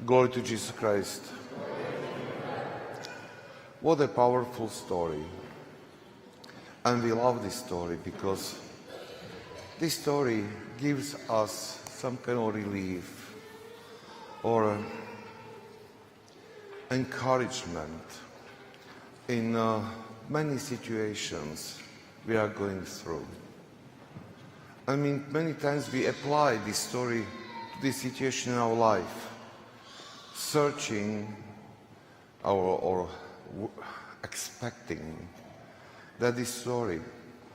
Glory to Jesus Christ. What a powerful story. And we love this story because this story gives us some kind of relief or encouragement in many situations we are going through. I mean, many times we apply this story to this situation in our life, searching or expecting that this story,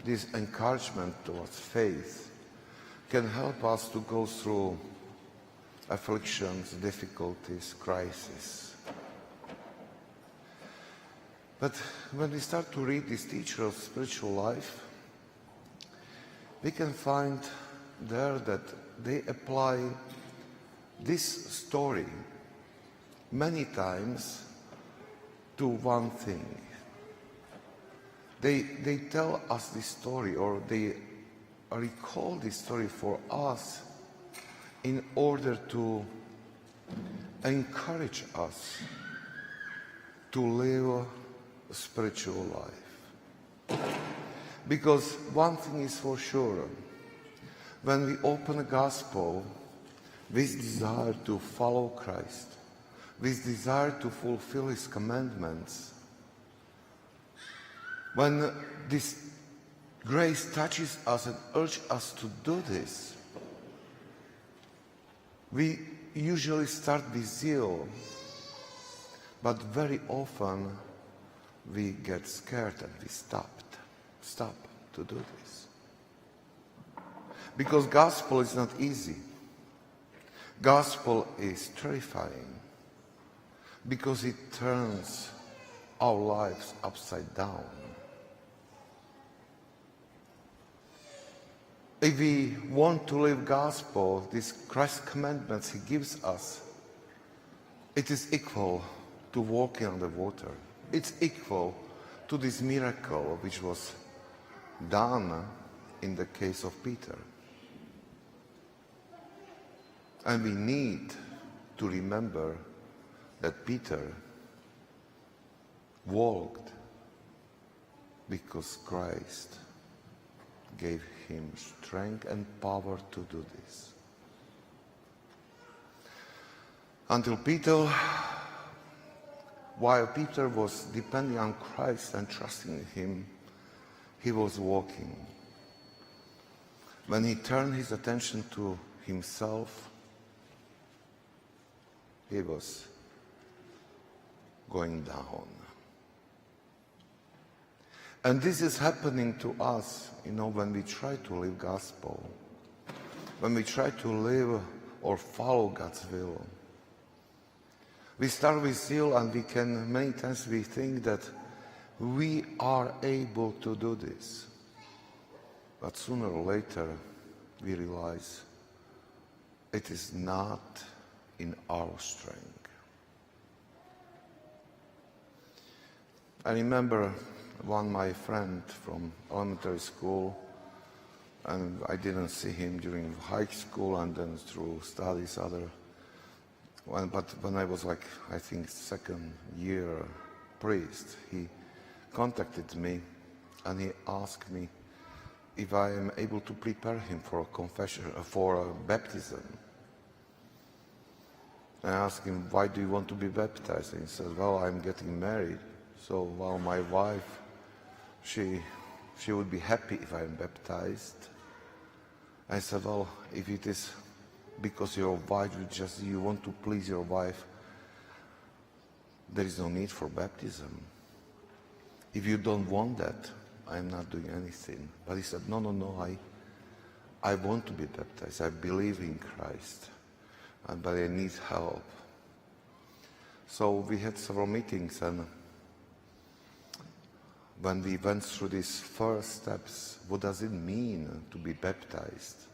this encouragement towards faith, can help us to go through afflictions, difficulties, crises. But when we start to read this teacher of spiritual life, we can find there that they apply this story many times to one thing. They tell us this story, or they recall this story for us in order to encourage us to live a spiritual life. Because one thing is for sure, when we open the gospel with desire to follow Christ, with desire to fulfill His commandments, when this grace touches us and urges us to do this, we usually start with zeal, but very often we get scared and we stop to do this. Because gospel is not easy. Gospel is terrifying because it turns our lives upside down. If we want to live gospel, these Christ commandments He gives us, it is equal to walking on the water. It's equal to this miracle which was done in the case of Peter. And we need to remember that Peter walked because Christ gave him strength and power to do this. While Peter was depending on Christ and trusting Him, he was walking. When he turned his attention to himself, he was going down. And this is happening to us, when we try to live gospel, when we try to live or follow God's will. We start with zeal, and many times we think that we are able to do this. But sooner or later, we realize it is not in our strength. I remember my friend from elementary school, and I didn't see him during high school and then through studies but when I was I think second year priest, he contacted me and he asked me if I am able to prepare him for a confession, for a baptism. I asked him, why do you want to be baptized? And he said, well, I'm getting married. So, my wife, she would be happy if I'm baptized. I said, well, if it is because your wife, you want to please your wife, there is no need for baptism. If you don't want that, I'm not doing anything. But he said, no, I want to be baptized. I believe in Christ, but I need help. So we had several meetings, and when we went through these first steps, what does it mean to be baptized?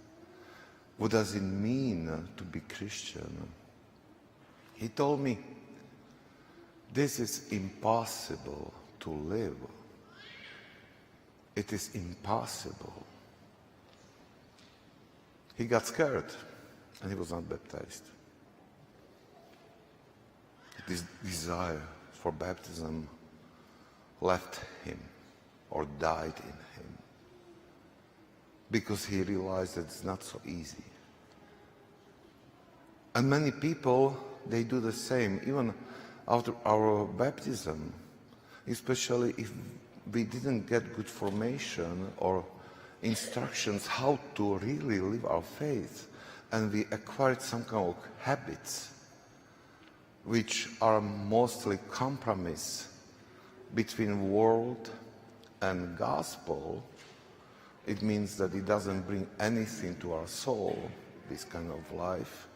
What does it mean to be Christian? He told me, this is impossible to live. It is impossible. He got scared and he was not baptized. this desire for baptism left him or died in him because he realized that it's not so easy. And many people, they do the same, even after our baptism, especially if we didn't get good formation or instructions how to really live our faith, and we acquired some kind of habits which are mostly compromise between world and gospel. It means that it doesn't bring anything to our soul, this kind of life.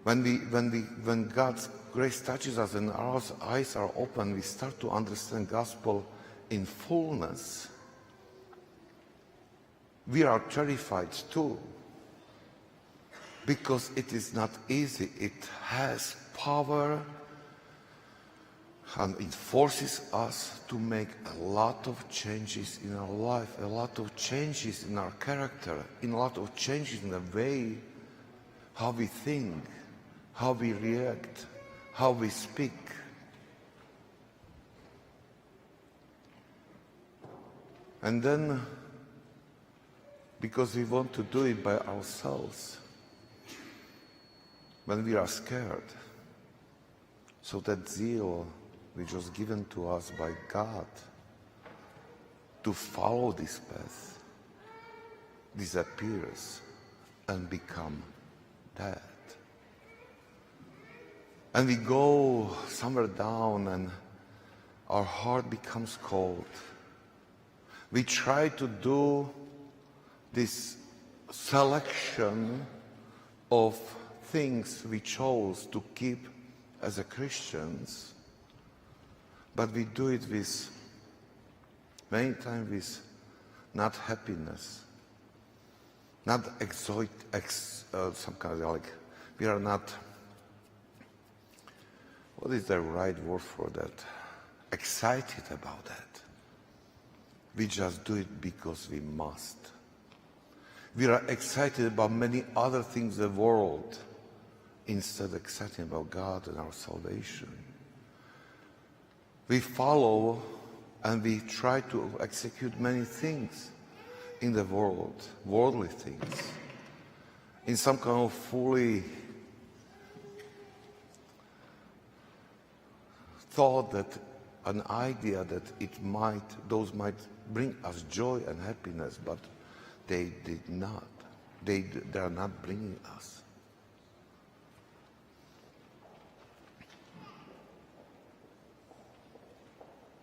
When God's grace touches us and our eyes are open, we start to understand gospel in fullness. We are terrified too, because it is not easy. It has power and it forces us to make a lot of changes in our life, a lot of changes in our character, in a lot of changes in the way how we think, how we react, how we speak. And then, because we want to do it by ourselves, when we are scared, so that zeal which was given to us by God to follow this path disappears and become dead. And we go somewhere down and our heart becomes cold. We try to do this selection of things we chose to keep as a Christians, but we do it with, many times with not happiness, not some kind of like, we are not, what is the right word for that? Excited about that. We just do it because we must. We are excited about many other things in the world instead of excited about God and our salvation. We follow and we try to execute many things in the world, worldly things, in some kind of fully thought that an idea that those might bring us joy and happiness, but they did not. They are not bringing us.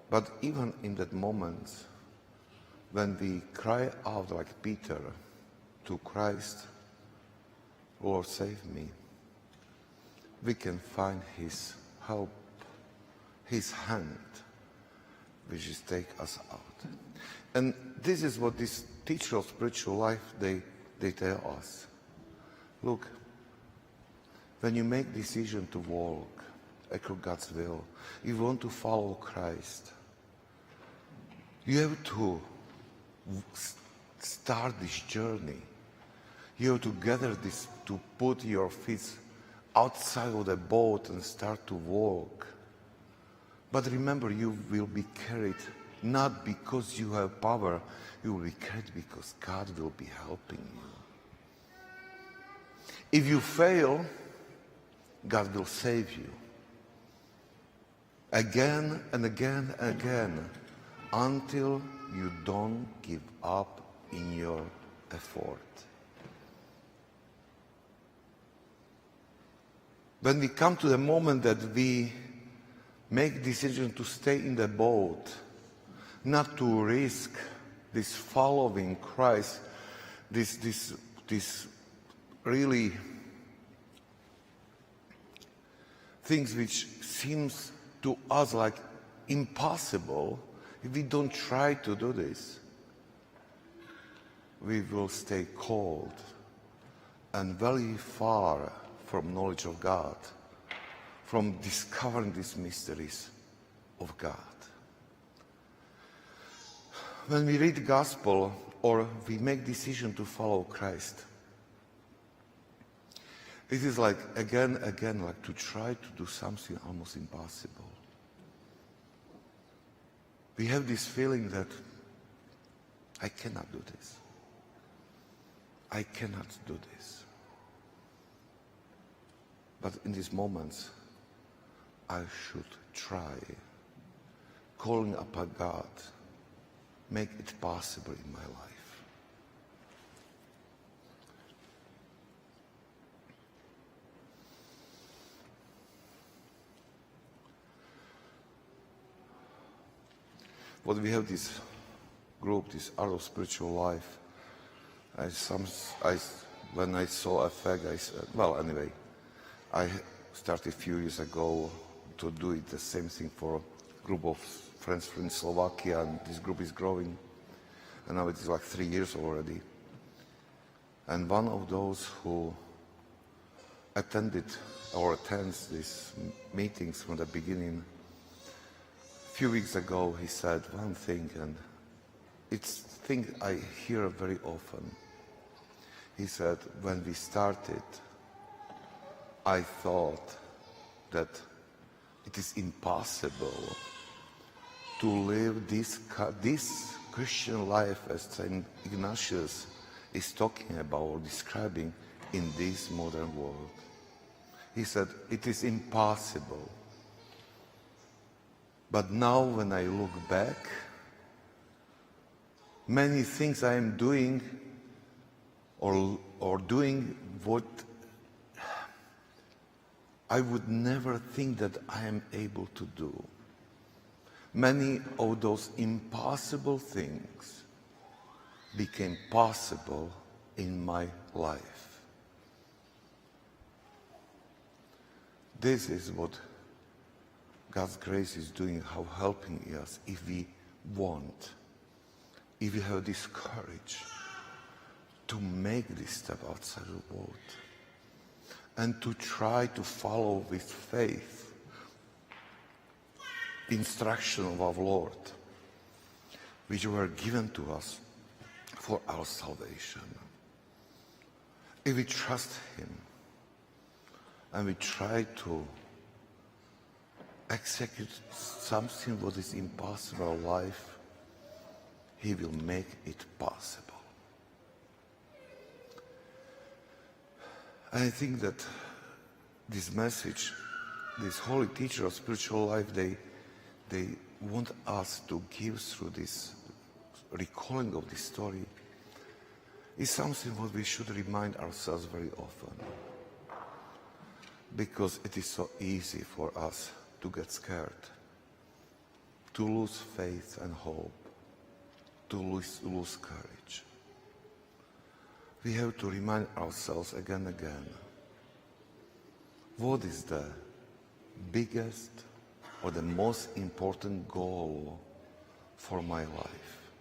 But even in that moment, when we cry out like Peter to Christ, Lord, save me, we can find His help, His hand, which is take us out. And this is what this teacher of spiritual life, they tell us. Look, when you make decision to walk according to God's will, you want to follow Christ, you have to start this journey. You have to gather this, to put your feet outside of the boat and start to walk. But remember, you will be carried not because you have power, you will be carried because God will be helping you. If you fail, God will save you. Again and again and again, until you don't give up in your effort. When we come to the moment that we make decision to stay in the boat, not to risk this following Christ, this really things which seems to us like impossible, if we don't try to do this, we will stay cold and very far from knowledge of God, from discovering these mysteries of God. When we read the gospel or we make decision to follow Christ, It is like, again, like to try to do something almost impossible. We have this feeling that I cannot do this. I cannot do this. But in these moments, I should try, calling upon God, make it possible in my life. But we have this group, this Art of Spiritual Life. When I saw a fact, I said, well, anyway, I started a few years ago to do it, the same thing for a group of friends from Slovakia, and this group is growing. And now it is like 3 years already. And one of those who attended or attends these meetings from the beginning, a few weeks ago he said one thing, and it's a thing I hear very often. He said, when we started, I thought that it is impossible to live this Christian life as St. Ignatius is talking about or describing in this modern world. He said, it is impossible. But now when I look back, many things I am doing or doing what I would never think that I am able to do. Many of those impossible things became possible in my life. This is what God's grace is doing, how helping us if we want, if we have this courage to make this step outside the world and to try to follow with faith the instruction of our Lord, which were given to us for our salvation. If we trust Him and we try to execute something what is impossible in life, He will make it possible. And I think that this message, this holy teacher of spiritual life, they want us to give through this recalling of this story is something what we should remind ourselves very often. Because it is so easy for us to get scared, to lose faith and hope, to lose courage. We have to remind ourselves again and again, what is the biggest or the most important goal for my life?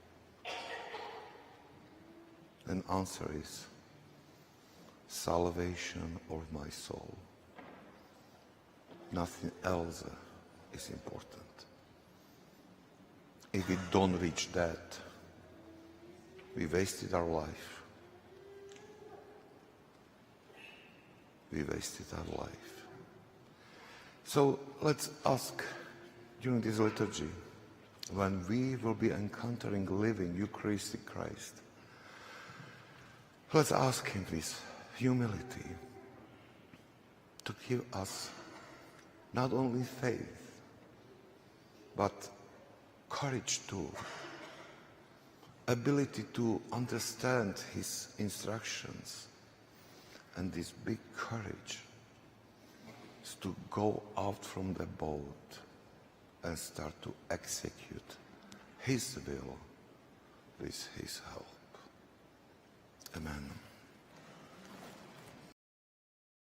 And answer is salvation of my soul. Nothing else is important. If we don't reach that, we wasted our life. We wasted our life. So let's ask during this liturgy, when we will be encountering living Eucharistic Christ, let's ask Him with humility to give us not only faith, but courage too, ability to understand His instructions, and this big courage is to go out from the boat and start to execute His will with His help. Amen.